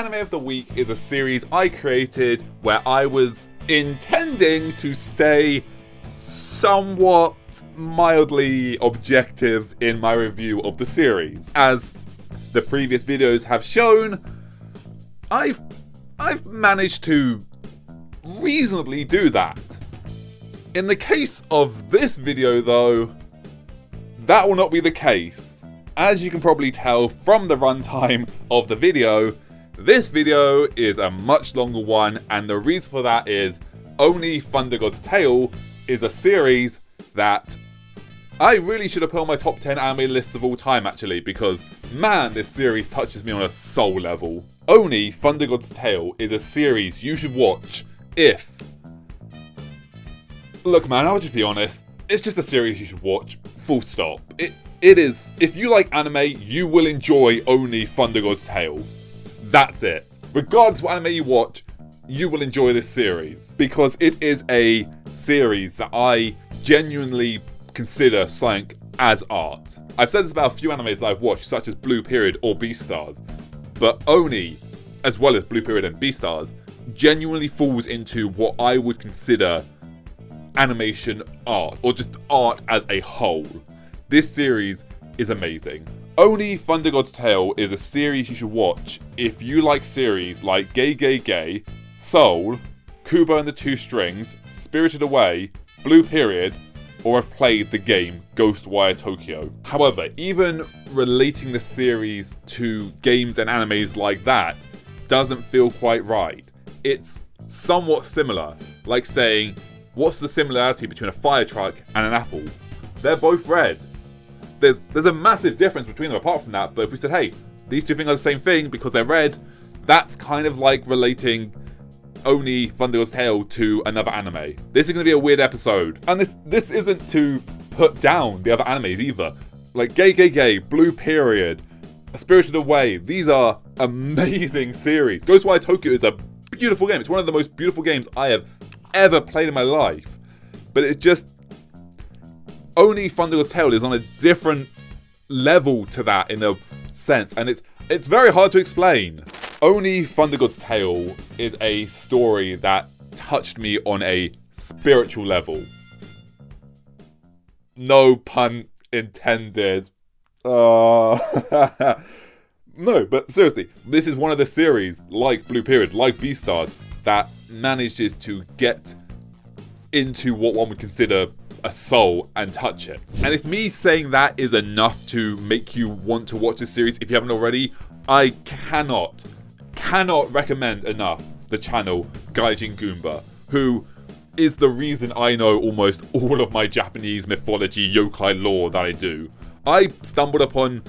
Anime of the Week is a series I created where I was intending to stay somewhat mildly objective in my review of the series. As the previous videos have shown, I've managed to reasonably do that. In the case of this video though, that will not be the case. As you can probably tell from the runtime of the video, this video is a much longer one, and the reason for that is Oni Thunder God's Tale is a series that I really should have put on my top 10 anime lists of all time actually, because man, this series touches me on a soul level. Oni Thunder God's Tale is a series you should watch if... Look man, I'll just be honest, it's just a series you should watch, full stop. It is, if you like anime, you will enjoy Oni Thunder God's Tale. That's it. Regardless of what anime you watch, you will enjoy this series. Because it is a series that I genuinely consider something as art. I've said this about a few animes that I've watched, such as Blue Period or Beastars. But Oni, as well as Blue Period and Beastars, genuinely falls into what I would consider animation art, or just art as a whole. This series is amazing. Oni Thunder God's Tale is a series you should watch if you like series like Gay, Soul, Kubo and the Two Strings, Spirited Away, Blue Period, or have played the game Ghostwire Tokyo. However, even relating the series to games and animes like that doesn't feel quite right. It's somewhat similar, like saying, what's the similarity between a fire truck and an apple? They're both red. There's a massive difference between them apart from that, but if we said, hey, these two things are the same thing because they're red, that's kind of like relating Oni Thunder God's Tale to another anime. This is going to be a weird episode. And this isn't to put down the other animes either. Like Gay, Blue Period, Spirited Away, these are amazing series. Ghostwire Tokyo is a beautiful game. It's one of the most beautiful games I have ever played in my life. But it's just... Oni Thunder God's Tale is on a different level to that in a sense. And it's very hard to explain. Oni Thunder God's Tale is a story that touched me on a spiritual level. No pun intended. No, but seriously, this is one of the series, like Blue Period, like Beastars, that manages to get into what one would consider a soul and touch it. And if me saying that is enough to make you want to watch this series, if you haven't already, I cannot recommend enough the channel Gaijin Goombah, who is the reason I know almost all of my Japanese mythology yokai lore that I do. I stumbled upon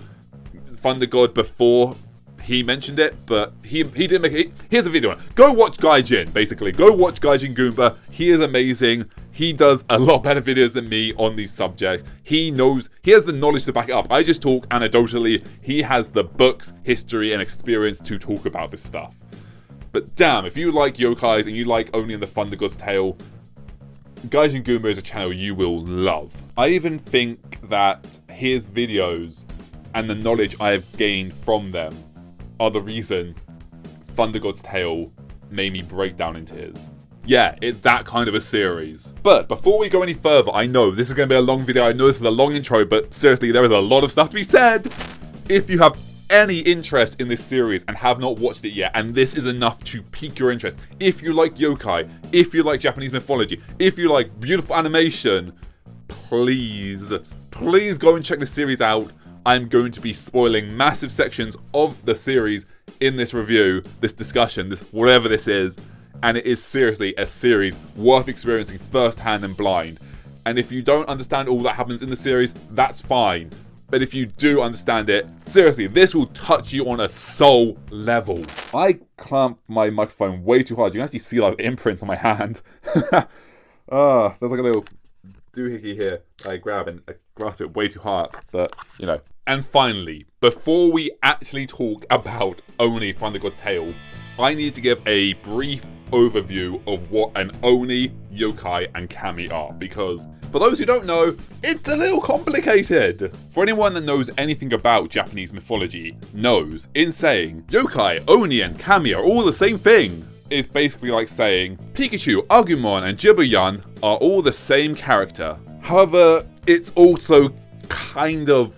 Thunder God before he mentioned it, but he didn't make it. Here's a video on it. Go watch Gaijin, basically. Go watch Gaijin Goombah. He is amazing. He does a lot better videos than me on these subjects. He has the knowledge to back it up. I just talk anecdotally. He has the books, history, and experience to talk about this stuff. But damn, if you like yokais and you like Oni and the Thunder God's Tale, Gaijin Goombah is a channel you will love. I even think that his videos and the knowledge I have gained from them are the reason Thunder God's Tale made me break down in tears. Yeah, it's that kind of a series. But before we go any further, I know this is going to be a long video, I know this is a long intro, but seriously, there is a lot of stuff to be said. If you have any interest in this series and have not watched it yet, and this is enough to pique your interest, if you like yokai, if you like Japanese mythology, if you like beautiful animation, please go and check this series out. I'm going to be spoiling massive sections of the series in this review, this discussion, this whatever this is, and it is seriously a series worth experiencing firsthand and blind. And if you don't understand all that happens in the series, that's fine. But if you do understand it, seriously, this will touch you on a soul level. I clamped my microphone way too hard. You can actually see like the imprints on my hand. There's like a little doohickey here I grab and I grasp it way too hard, but you know. And finally, before we actually talk about Oni Thunder God's Tale, I need to give a brief overview of what an Oni, Yokai, and Kami are, because for those who don't know, it's a little complicated. For anyone that knows anything about Japanese mythology, knows, in saying Yokai, Oni, and Kami are all the same thing, is basically like saying Pikachu, Agumon, and Jibuyan are all the same character. However, it's also kind of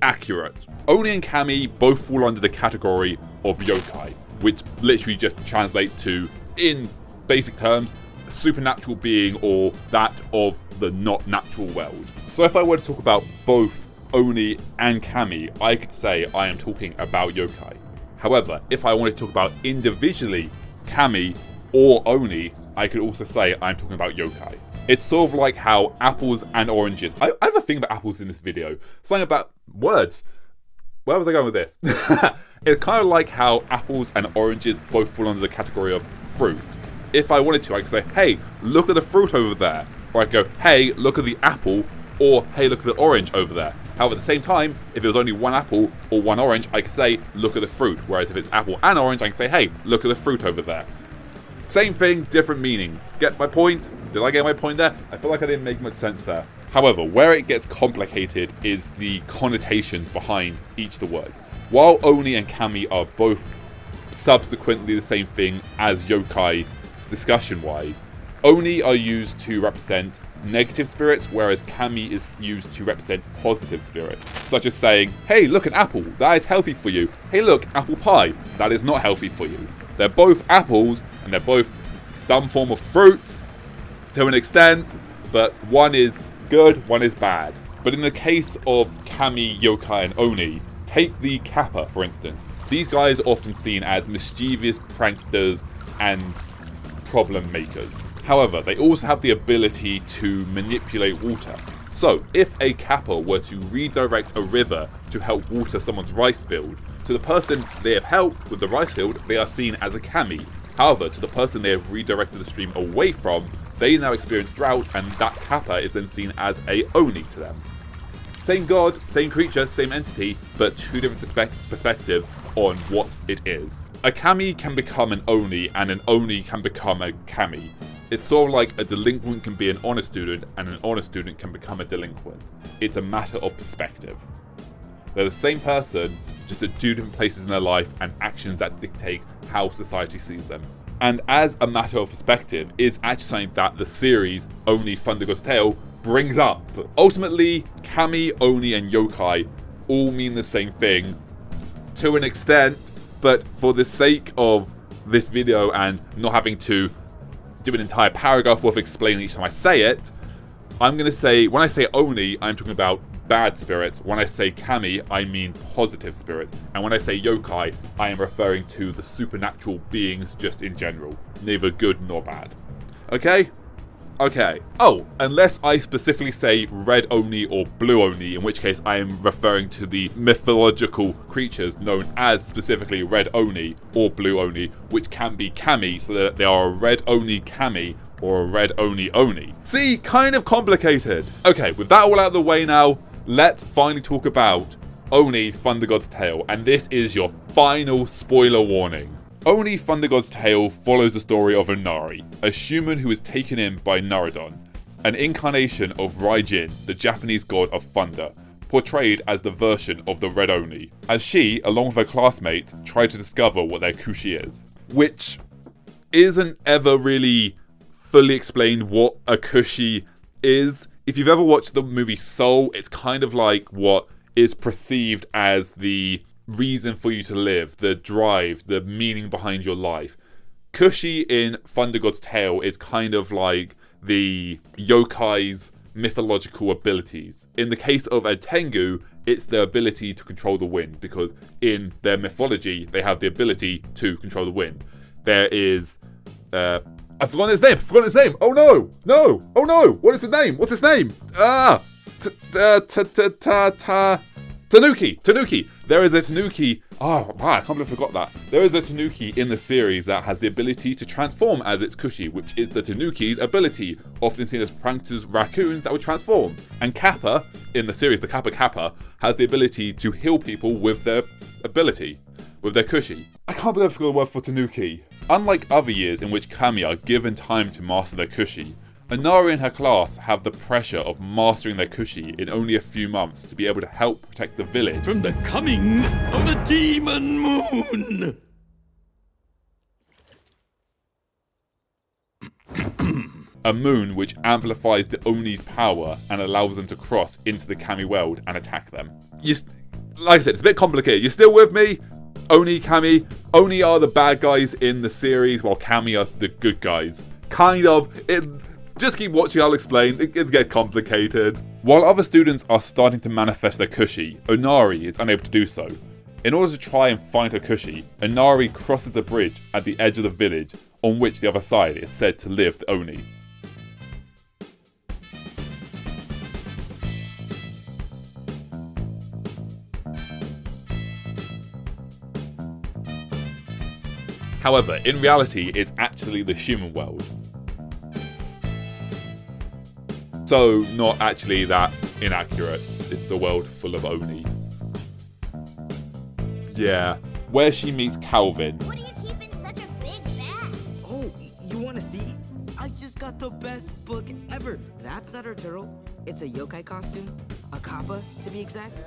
accurate. Oni and Kami both fall under the category of Yokai, which literally just translates to, in basic terms, supernatural being or that of the not natural world. So if I were to talk about both Oni and Kami, I could say I am talking about Yokai. However, if I wanted to talk about individually Kami or Oni, I could also say I'm talking about Yokai. It's sort of like how apples and oranges... I have a thing about apples in this video. Something about words. Where was I going with this? It's kind of like how apples and oranges both fall under the category of fruit. If I wanted to, I could say, hey, look at the fruit over there. Or I could go, hey, look at the apple. Or, hey, look at the orange over there. However, at the same time, if it was only one apple or one orange, I could say, look at the fruit. Whereas if it's apple and orange, I can say, hey, look at the fruit over there. Same thing, different meaning. Get my point? Did I get my point there? I feel like I didn't make much sense there. However, where it gets complicated is the connotations behind each of the words. While Oni and Kami are both subsequently the same thing as Yokai discussion-wise, Oni are used to represent negative spirits, whereas Kami is used to represent positive spirits. Such as saying, hey, look, an apple, that is healthy for you. Hey, look, apple pie, that is not healthy for you. They're both apples, and they're both some form of fruit, to an extent, but one is good, one is bad. But in the case of Kami, Yokai, and Oni, take the Kappa, for instance. These guys are often seen as mischievous pranksters and problem makers. However, they also have the ability to manipulate water. So, if a Kappa were to redirect a river to help water someone's rice field, to the person they have helped with the rice field, they are seen as a Kami. However, to the person they have redirected the stream away from, they now experience drought, and that Kappa is then seen as a Oni to them. Same god, same creature, same entity, but two different perspectives on what it is. A Kami can become an Oni, and an Oni can become a Kami. It's sort of like a delinquent can be an honor student, and an honor student can become a delinquent. It's a matter of perspective. They're the same person, just at two different places in their life and actions that dictate how society sees them. And as a matter of perspective, is actually something that the series Oni Thunder God's Tale brings up. Ultimately, Kami, Oni, and Yokai all mean the same thing to an extent, but for the sake of this video and not having to do an entire paragraph worth explaining each time I say it, I'm going to say, when I say Oni, I'm talking about bad spirits. When I say Kami, I mean positive spirits. And when I say Yokai, I am referring to the supernatural beings just in general. Neither good nor bad. Okay? Okay. Oh, unless I specifically say red Oni or blue Oni, in which case I am referring to the mythological creatures known as specifically red Oni or blue Oni, which can be Kami, so that they are a red Oni Kami or a red Oni Oni. See, kind of complicated. Okay, with that all out of the way now, let's finally talk about Oni Thunder God's Tale, and this is your final spoiler warning. Oni Thunder God's Tale follows the story of Inari, a human who is taken in by Naradon, an incarnation of Gaijin, the Japanese god of thunder, portrayed as the version of the Red Oni, as she, along with her classmates, try to discover what their kushi is. Which isn't ever really fully explained what a kushi is. If you've ever watched the movie Soul, it's kind of like what is perceived as the reason for you to live, the drive, the meaning behind your life. Kushi in Thunder God's Tale is kind of like the yokai's mythological abilities. In the case of a Tengu, it's their ability to control the wind, because in their mythology, they have the ability to control the wind. There is... I've forgotten his name! Oh no! No! Oh no! What is his name? What's his name? Tanuki! There is a Tanuki... Oh, wow, I can't believe I forgot that. There is a Tanuki in the series that has the ability to transform as its kushi, which is the Tanuki's ability, often seen as pranksters, raccoons that would transform. And Kappa, in the series, the Kappa, has the ability to heal people with their ability. with their kushi. I can't believe I forgot the word for tanuki. Unlike other years in which kami are given time to master their kushi, Inari and her class have the pressure of mastering their kushi in only a few months to be able to help protect the village from the coming of the demon moon. A moon which amplifies the Oni's power and allows them to cross into the kami world and attack them. Like I said, it's a bit complicated. You're still with me? Oni, kami. Oni are the bad guys in the series, while kami are the good guys. Kind of. Just keep watching, I'll explain. It gets complicated. While other students are starting to manifest their kushi, Inari is unable to do so. In order to try and find her kushi, Inari crosses the bridge at the edge of the village on which the other side is said to live the Oni. However, in reality, it's actually the human world. So, not actually that inaccurate. It's a world full of Oni. Yeah, where she meets Calvin. What do you keep in such a big bag? Oh, you want to see? I just got the best book ever. That's not a turtle. It's a yokai costume. A kappa, to be exact.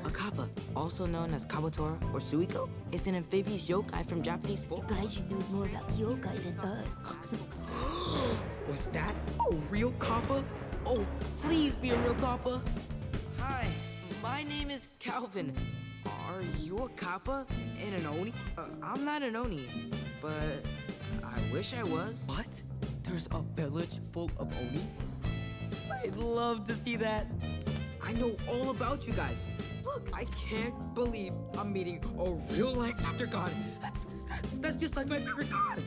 A kappa, also known as kabutora or suiko, is an amphibious yokai from Japanese folk. Gaijin knows more about yokai than us. Was that a real kappa? Oh, please be a real kappa. Hi, my name is Calvin. Are you a kappa and an oni? I'm not an oni, but I wish I was. What? There's a village full of oni? I'd love to see that. I know all about you guys. Look, I can't believe I'm meeting a real-life Dr. God. That's just like my favorite god.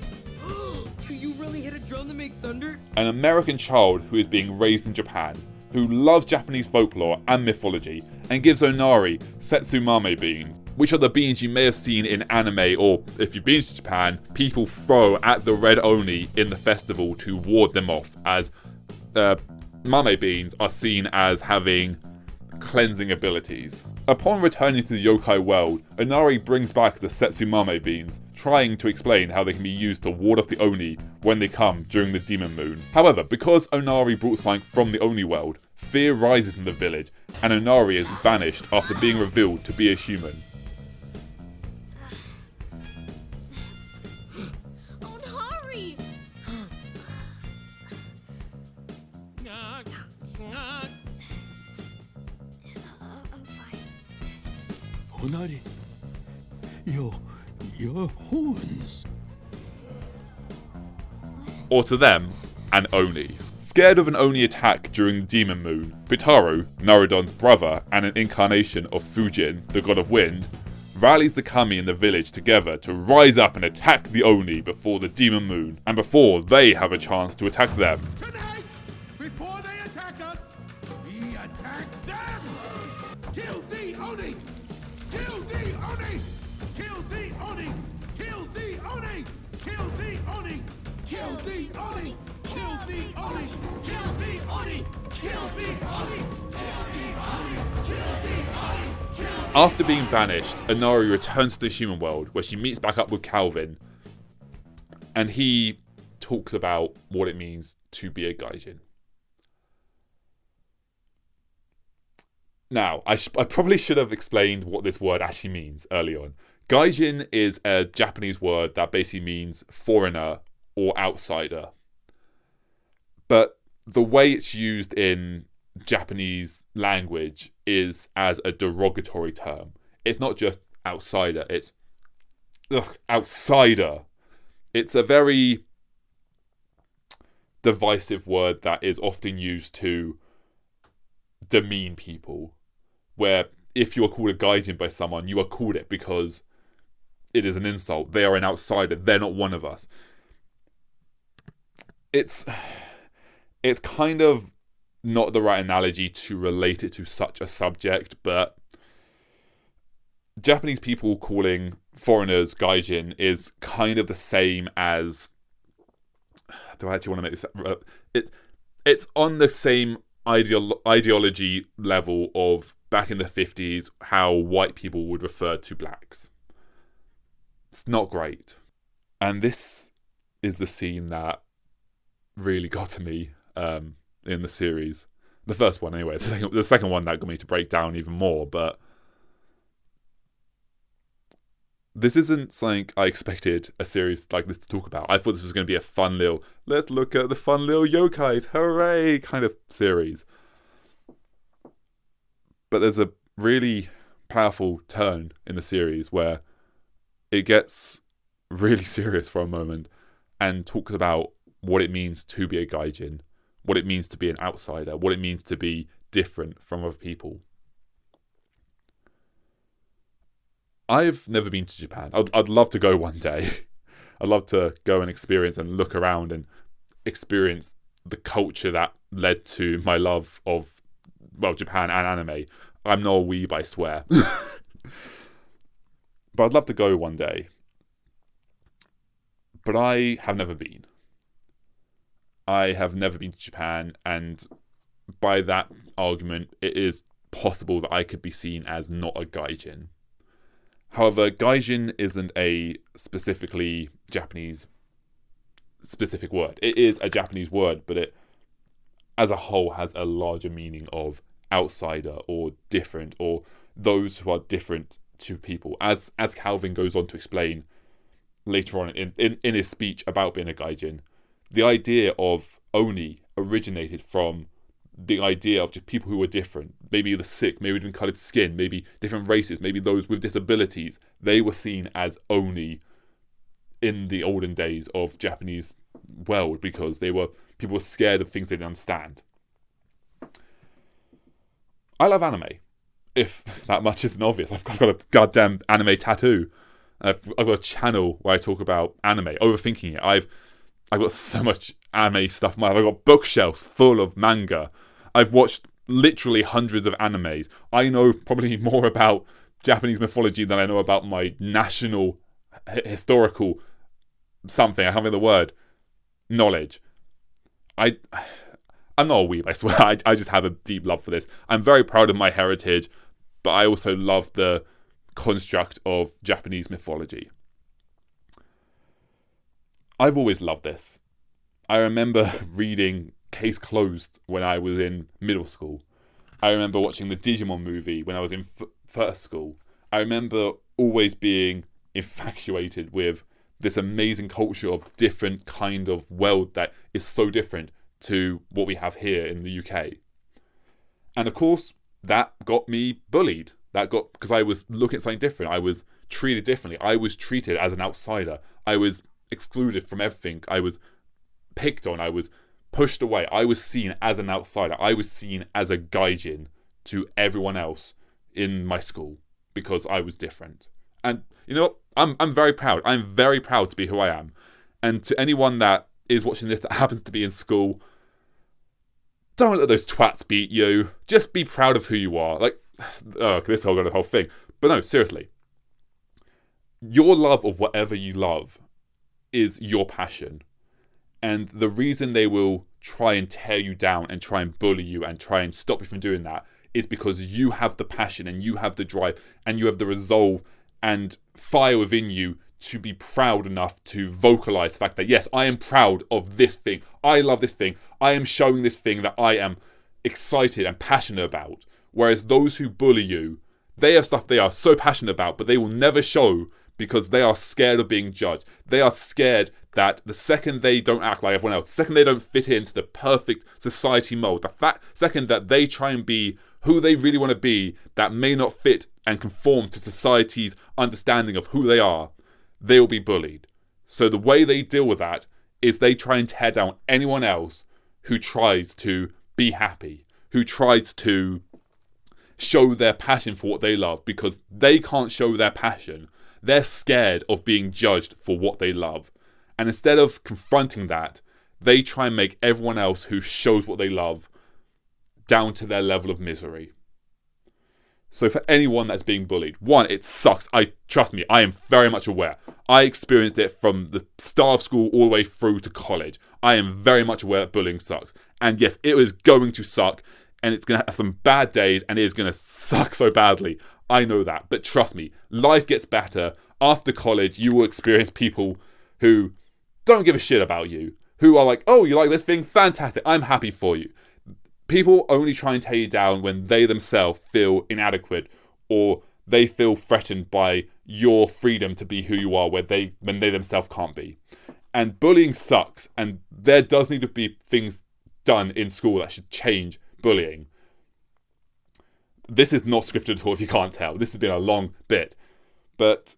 You really hit a drum to make thunder? An American child who is being raised in Japan, who loves Japanese folklore and mythology, and gives Onari Setsumame beans, which are the beans you may have seen in anime, or if you've been to Japan, people throw at the red Oni in the festival to ward them off, as mame beans are seen as having cleansing abilities. Upon returning to the yokai world, Onari brings back the Setsumame beans, trying to explain how they can be used to ward off the Oni when they come during the demon moon. However, because Onari brought something from the Oni world, fear rises in the village, and Onari is banished after being revealed to be a human. Onari! I'm fine. Onari, your horns. Or to them, an Oni. Scared of an Oni attack during the demon moon, Bitaru, Narudon's brother and an incarnation of Fujin, the god of wind, rallies the kami in the village together to rise up and attack the Oni before the demon moon, and before they have a chance to attack them. Tonight, before they attack us, we attack them! Kill the Oni! Kill the Oni! Kill the Oni! Kill the Oni! Kill the Oni! Kill the Oni! Kill the Oni! Kill the Oni! Kill the Oni! After being banished, Inari returns to the human world, where she meets back up with Calvin, and he talks about what it means to be a Gaijin. Now, I probably should have explained what this word actually means early on. Gaijin is a Japanese word that basically means foreigner or outsider. But the way it's used in Japanese language is as a derogatory term. It's not just outsider, it's outsider. It's a very divisive word that is often used to demean people, where if you are called a gaijin by someone, you are called it because it is an insult. They are an outsider. They're not one of us. It's kind of not the right analogy to relate it to such a subject, but Japanese people calling foreigners gaijin is kind of the same as... Do I actually want to make this... It's on the same ideology level of back in the 50s how white people would refer to blacks. it's not great. And this is the scene that really got to me in the series. The first one, anyway. The second one that got me to break down even more. But this isn't something I expected a series like this to talk about. I thought this was going to be a fun little, let's look at the fun little yokais, hooray, kind of series. But there's a really powerful turn in the series where it gets really serious for a moment and talks about what it means to be a gaijin, what it means to be an outsider, what it means to be different from other people. I've never been to Japan. I'd love to go one day. I'd love to go and experience and look around and experience the culture that led to my love of, well, Japan and anime. I'm not a weeb, I swear. But I'd love to go one day. But I have never been. I have never been to Japan, and by that argument, it is possible that I could be seen as not a gaijin. However, Gaijin isn't a specifically Japanese specific word. It is a Japanese word, but it, as a whole, has a larger meaning of outsider or different, or those who are different to people. As Calvin goes on to explain later on in his speech about being a Gaijin, the idea of Oni originated from the idea of just people who were different, maybe the sick, maybe different coloured skin, maybe different races, maybe those with disabilities. They were seen as Oni in the olden days of Japanese world because people were scared of things they didn't understand. I love anime, if that much isn't obvious. I've got a goddamn anime tattoo. I've got a channel where I talk about anime, overthinking it. I've got so much anime stuff. I've got bookshelves full of manga. I've watched literally hundreds of animes. I know probably more about Japanese mythology than I know about my national historical something. I can't think of the word. Knowledge. I'm not a weeb, I swear. I just have a deep love for this. I'm very proud of my heritage, but I also love the construct of Japanese mythology. I've always loved this. I remember reading Case Closed when I was in middle school. I remember watching the Digimon movie when I was in first school. I remember always being infatuated with this amazing culture of different kind of world that is so different to what we have here in the UK. And of course, that got me bullied. Because I was looking at something different. I was treated differently. I was treated as an outsider. I was excluded from everything. I was picked on. I was pushed away. I was seen as an outsider. I was seen as a gaijin to everyone else in my school because I was different. And you know what? I'm very proud. I'm very proud to be who I am. And to anyone that is watching this that happens to be in school, don't let those twats beat you. Just be proud of who you are. Like, oh, this whole thing. But no, seriously. Your love of whatever you love is your passion. And the reason they will try and tear you down and try and bully you and try and stop you from doing that is because you have the passion and you have the drive and you have the resolve and fire within you to be proud enough to vocalize the fact that, yes, I am proud of this thing. I love this thing. I am showing this thing that I am excited and passionate about. Whereas those who bully you, they have stuff they are so passionate about, but they will never show because they are scared of being judged. They are scared that the second they don't act like everyone else, the second they don't fit into the perfect society mold, the second that they try and be who they really want to be, that may not fit and conform to society's understanding of who they are, they will be bullied. So the way they deal with that is they try and tear down anyone else who tries to be happy, who tries to show their passion for what they love, because they can't show their passion. They're scared of being judged for what they love. And instead of confronting that, they try and make everyone else who shows what they love down to their level of misery. So for anyone that's being bullied, one, it sucks. Trust me, I am very much aware. I experienced it from the start of school all the way through to college. I am very much aware that bullying sucks. And yes, it is going to suck, and it's going to have some bad days, and it is going to suck so badly. I know that. But trust me, life gets better. after college, you will experience people who don't give a shit about you, who are like, oh, you like this thing? Fantastic, I'm happy for you. People only try and tear you down when they themselves feel inadequate or they feel threatened by your freedom to be who you are when they themselves can't be. And bullying sucks, and there does need to be things done in school that should change bullying. This is not scripted at all if you can't tell. This has been a long bit. But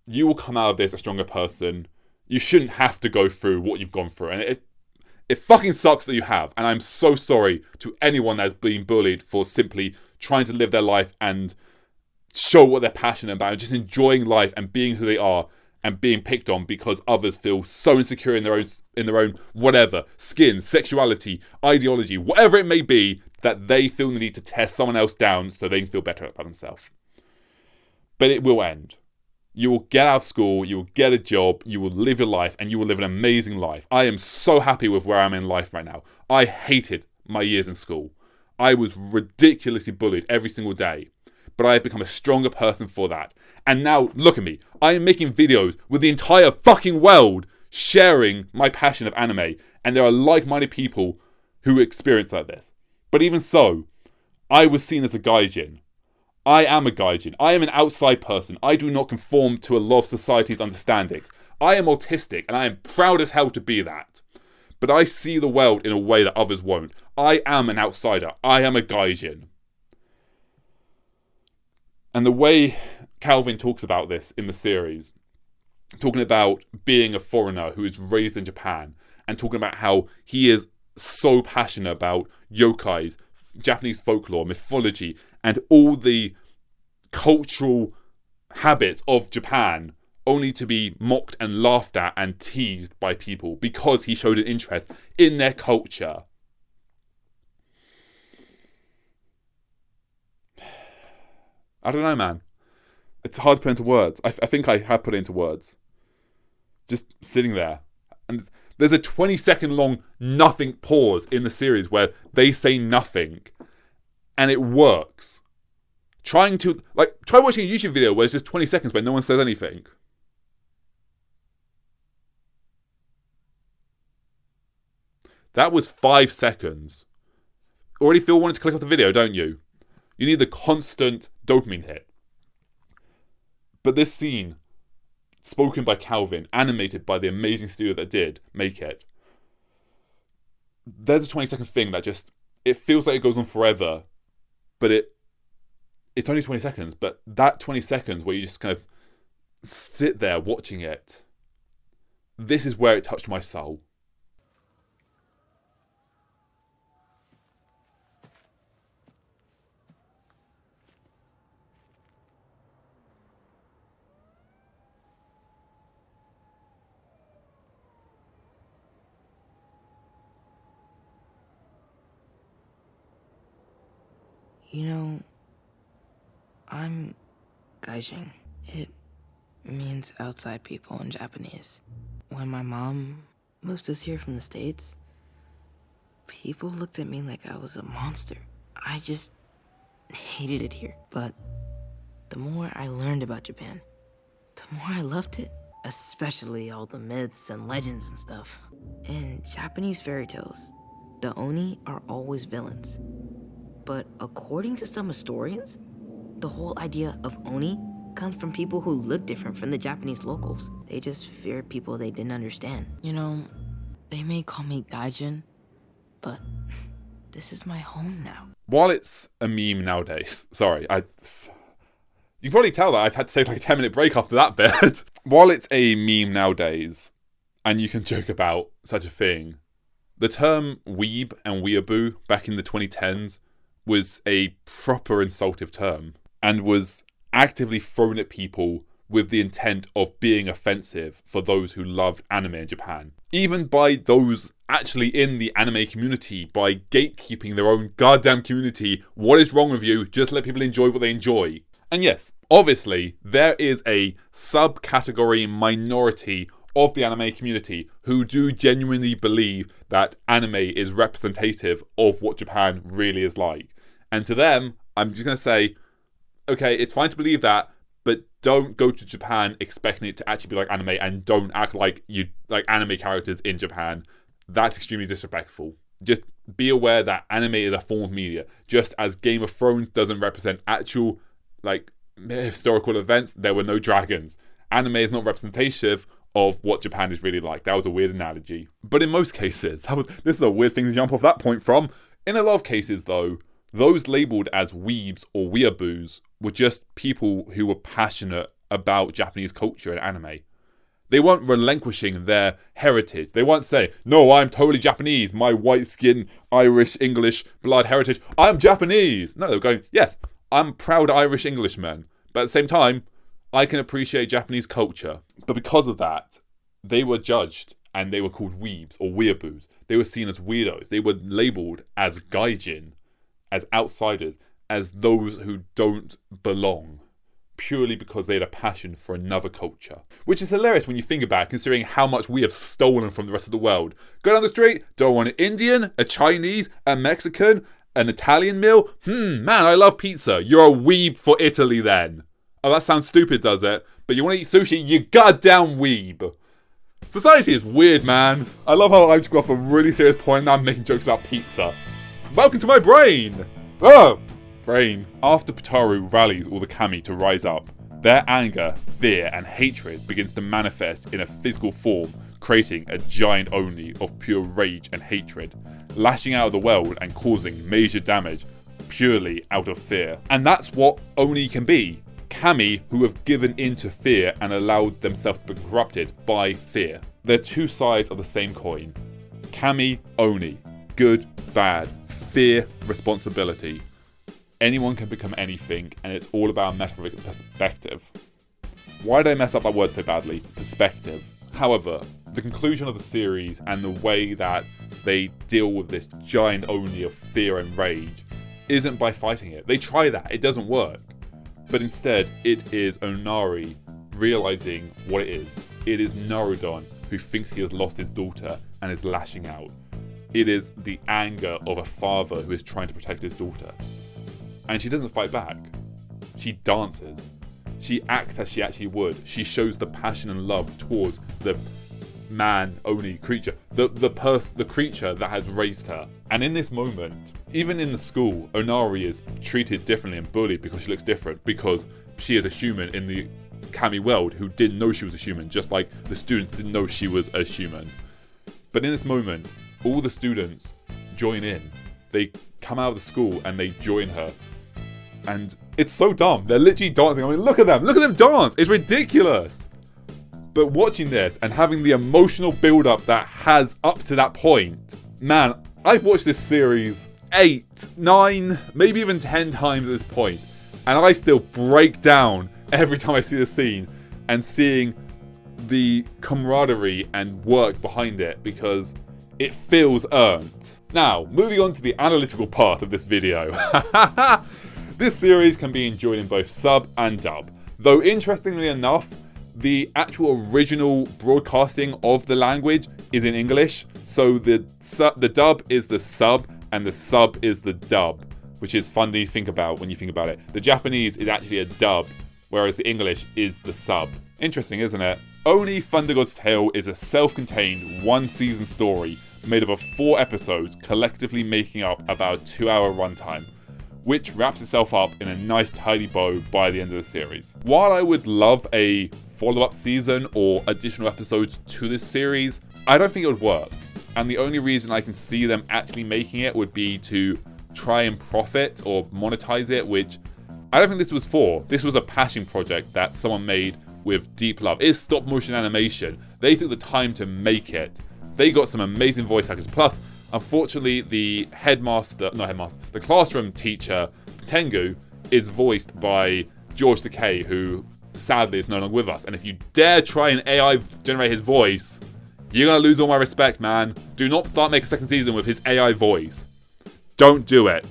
you will come out of this a stronger person. You shouldn't have to go through what you've gone through. And it fucking sucks that you have. And I'm so sorry to anyone that's been bullied for simply trying to live their life and show what they're passionate about, just enjoying life and being who they are and being picked on because others feel so insecure in their own whatever, skin, sexuality, ideology, whatever it may be, that they feel the need to tear someone else down so they can feel better about themselves. But it will end. You will get out of school, you will get a job, you will live your life, and you will live an amazing life. I am so happy with where I'm in life right now. I hated my years in school. I was ridiculously bullied every single day. But I have become a stronger person for that. And now, look at me. I am making videos with the entire fucking world sharing my passion of anime. And there are like-minded people who experience like this. But even so, I was seen as a gaijin. I am a gaijin. I am an outside person. I do not conform to a lot of society's understanding. I am autistic, and I am proud as hell to be that. But I see the world in a way that others won't. I am an outsider. I am a gaijin. And the way Calvin talks about this in the series, talking about being a foreigner who is raised in Japan, and talking about how he is so passionate about yokais, Japanese folklore, mythology, and all the cultural habits of Japan, only to be mocked and laughed at and teased by people because he showed an interest in their culture. I don't know, man. It's hard to put into words. I think I have put it into words. Just sitting there. And there's a 20-second long nothing pause in the series where they say nothing. And it works. Try watching a YouTube video where it's just 20 seconds where no one says anything. That was 5 seconds. Already feel wanting to click off the video, don't you? You need the constant dopamine hit. But this scene, spoken by Calvin, animated by the amazing studio that did make it, there's a 20-second thing that just, it feels like it goes on forever, but it's only 20 seconds, but that 20 seconds where you just kind of sit there watching it, this is where it touched my soul. You know, I'm Gaijin. It means outside people in Japanese. When my mom moved us here from the States, people looked at me like I was a monster. I just hated it here. But the more I learned about Japan, the more I loved it. Especially all the myths and legends and stuff. In Japanese fairy tales, the Oni are always villains. But according to some historians, the whole idea of Oni comes from people who look different from the Japanese locals. They just feared people they didn't understand. You know, they may call me Gaijin, but this is my home now. While it's a meme nowadays, sorry, you can probably tell that I've had to take like a 10-minute break after that bit. While it's a meme nowadays, and you can joke about such a thing, the term weeb and weeaboo back in the 2010s was a proper insultive term and was actively thrown at people with the intent of being offensive for those who loved anime in Japan. Even by those actually in the anime community, by gatekeeping their own goddamn community. What is wrong with you? Just let people enjoy what they enjoy. And yes, obviously, there is a subcategory minority of the anime community who do genuinely believe that anime is representative of what Japan really is like. And to them, I'm just going to say, okay, it's fine to believe that, but don't go to Japan expecting it to actually be like anime, and don't act like you like anime characters in Japan. That's extremely disrespectful. Just be aware that anime is a form of media. Just as Game of Thrones doesn't represent actual like historical events, there were no dragons. Anime is not representative of what Japan is really like. That was a weird analogy. But in most cases, this is a weird thing to jump off that point from. In a lot of cases though, those labelled as weebs or weeaboos were just people who were passionate about Japanese culture and anime. They weren't relinquishing their heritage. They weren't saying, no, I'm totally Japanese, my white skin, Irish, English, blood heritage, I'm Japanese. No, they were going, yes, I'm a proud Irish Englishman. But at the same time, I can appreciate Japanese culture. But because of that, they were judged and they were called weebs or weeaboos. They were seen as weirdos. They were labelled as gaijin, as outsiders, as those who don't belong, purely because they had a passion for another culture. Which is hilarious when you think about it, considering how much we have stolen from the rest of the world. Go down the street, don't want an Indian, a Chinese, a Mexican, an Italian meal? Man, I love pizza. You're a weeb for Italy then. Oh, that sounds stupid, does it? But you want to eat sushi? You goddamn weeb. Society is weird, man. I love how I've just got off a really serious point and now I'm making jokes about pizza. Welcome to my brain! Oh! Brain. After Putaru rallies all the kami to rise up, their anger, fear, and hatred begins to manifest in a physical form, creating a giant Oni of pure rage and hatred, lashing out of the world and causing major damage purely out of fear. And that's what Oni can be. Kami who have given in to fear and allowed themselves to be corrupted by fear. They're two sides of the same coin. Kami, Oni. Good, bad. Fear, responsibility. Anyone can become anything, and it's all about a matter of perspective. Why did I mess up that word so badly? Perspective. However, the conclusion of the series and the way that they deal with this giant Oni of fear and rage isn't by fighting it. They try that, it doesn't work. But instead, it is Onari realizing what it is. It is Narudon who thinks he has lost his daughter and is lashing out. It is the anger of a father who is trying to protect his daughter. And she doesn't fight back. She dances. She acts as she actually would. She shows the passion and love towards the man, Oni, creature. The creature that has raised her. And in this moment, even in the school, Onari is treated differently and bullied because she looks different. Because she is a human in the kami world who didn't know she was a human. Just like the students didn't know she was a human. But in this moment, all the students join in. They come out of the school and they join her. And it's so dumb. They're literally dancing. I mean, look at them. Look at them dance. It's ridiculous. But watching this and having the emotional build-up that has up to that point, man, I've watched this series 8, 9, maybe even 10 times at this point, and I still break down every time I see the scene and seeing the camaraderie and work behind it because it feels earned. Now, moving on to the analytical part of this video. This series can be enjoyed in both sub and dub, though interestingly enough, the actual original broadcasting of the language is in English, so the dub is the sub and the sub is the dub, which is fun to think about when you think about it. The Japanese is actually a dub, whereas the English is the sub. Interesting, isn't it? Oni Thunder God's Tale is a self-contained one-season story made up of 4 episodes, collectively making up about a 2-hour runtime, which wraps itself up in a nice tidy bow by the end of the series. While I would love a follow-up season or additional episodes to this series, I don't think it would work. And the only reason I can see them actually making it would be to try and profit or monetize it, which I don't think this was for. This was a passion project that someone made with deep love. It is stop motion animation. They took the time to make it. They got some amazing voice actors. Plus, unfortunately, the classroom teacher, Tengu, is voiced by George Takei, who sadly is no longer with us. And if you dare try and AI generate his voice, you're going to lose all my respect, man. Do not start making a second season with his AI voice. Don't do it.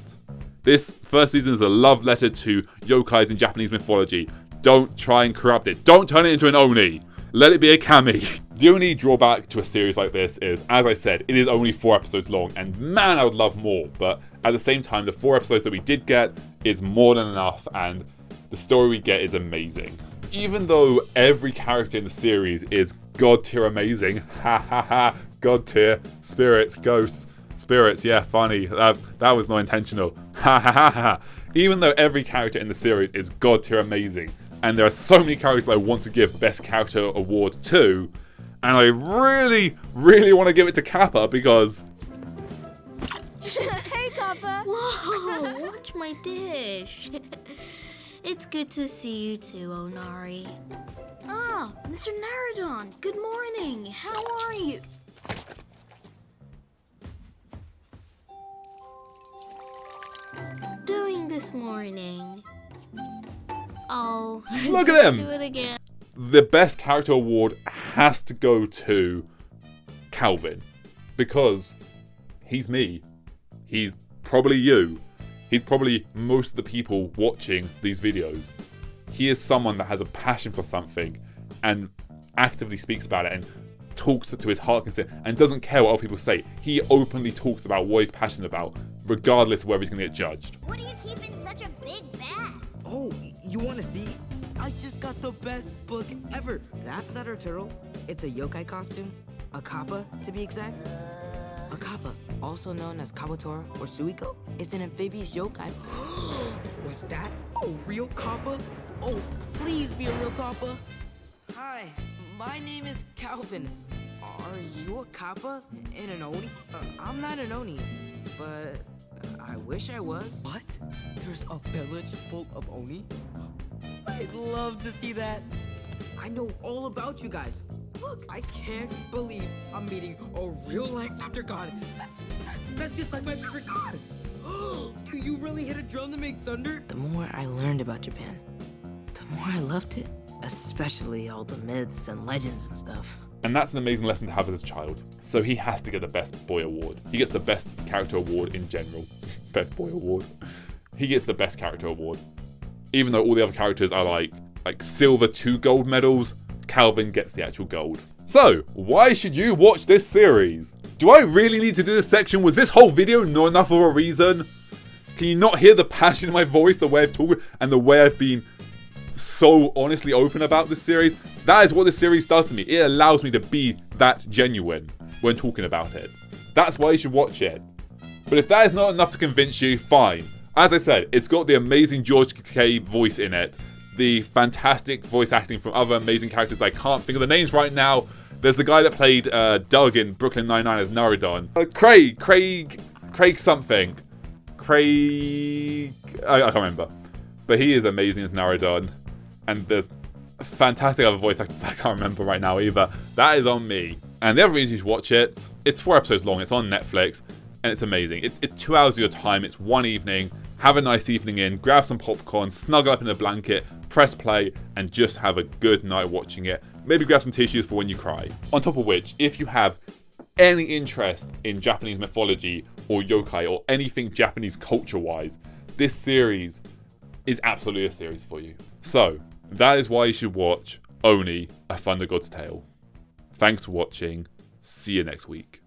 This first season is a love letter to yokais in Japanese mythology. Don't try and corrupt it. Don't turn it into an Oni. Let it be a kami. The only drawback to a series like this is, as I said, it is only 4 episodes long, and man, I would love more. But at the same time, the 4 episodes that we did get is more than enough, and the story we get is amazing. even though every character in the series is god tier amazing, god tier, spirits, ghosts, spirits, yeah, funny, that was not intentional, even though every character in the series is god tier amazing, and there are so many characters I want to give best character award to, and I really, really want to give it to Kappa because... Hey, Kappa. Whoa, watch my dish. It's good to see you too, Onari. Ah, Mr. Naradon, good morning. How are you? Doing this morning? Oh, Look at him! do it again. The best character award has to go to Calvin, because he's me. He's probably you. He's probably most of the people watching these videos. He is someone that has a passion for something and actively speaks about it and talks to his heart content and doesn't care what other people say. He openly talks about what he's passionate about, regardless of whether he's going to get judged. What do you keep in such a big bag? Oh, you want to see? I just got the best book ever. That's not a turtle. It's a yokai costume. A kappa, to be exact. A kappa, also known as Kawatora or Suiko, is an amphibious yokai. Was that a real kappa? Oh, please be a real kappa. Hi, my name is Calvin. Are you a kappa and an oni? I'm not an oni, but I wish I was. What? There's a village full of oni? I'd love to see that. I know all about you guys. Look, I can't believe I'm meeting a real-life thunder god. That's just like my favorite god. Do you really hit a drum to make thunder? The more I learned about Japan, the more I loved it. Especially all the myths and legends and stuff. And that's an amazing lesson to have as a child. So he has to get the Best Boy Award. He gets the Best Character Award in general. Best Boy Award. He gets the Best Character Award. Even though all the other characters are like silver 2 gold medals, Calvin gets the actual gold. So, why should you watch this series? Do I really need to do this section? Was this whole video not enough of a reason? Can you not hear the passion in my voice, the way I've talked, and the way I've been so honestly open about this series? That is what this series does to me. It allows me to be that genuine when talking about it. That's why you should watch it. But if that is not enough to convince you, fine. As I said, it's got the amazing George K voice in it. The fantastic voice acting from other amazing characters. I can't think of the names right now. There's the guy that played Doug in Brooklyn Nine-Nine as Naradon. Craig something. I can't remember. But he is amazing as Naradon. And there's fantastic other voice actors I can't remember right now either. That is on me. And the other reason you should watch it, it's 4 episodes long, it's on Netflix, and it's amazing. It's 2 hours of your time, it's one evening. Have a nice evening in, grab some popcorn, snuggle up in a blanket, press play, and just have a good night watching it. Maybe grab some tissues for when you cry. On top of which, if you have any interest in Japanese mythology or yokai or anything Japanese culture-wise, this series is absolutely a series for you. So, that is why you should watch Oni, A Thunder God's Tale. Thanks for watching. See you next week.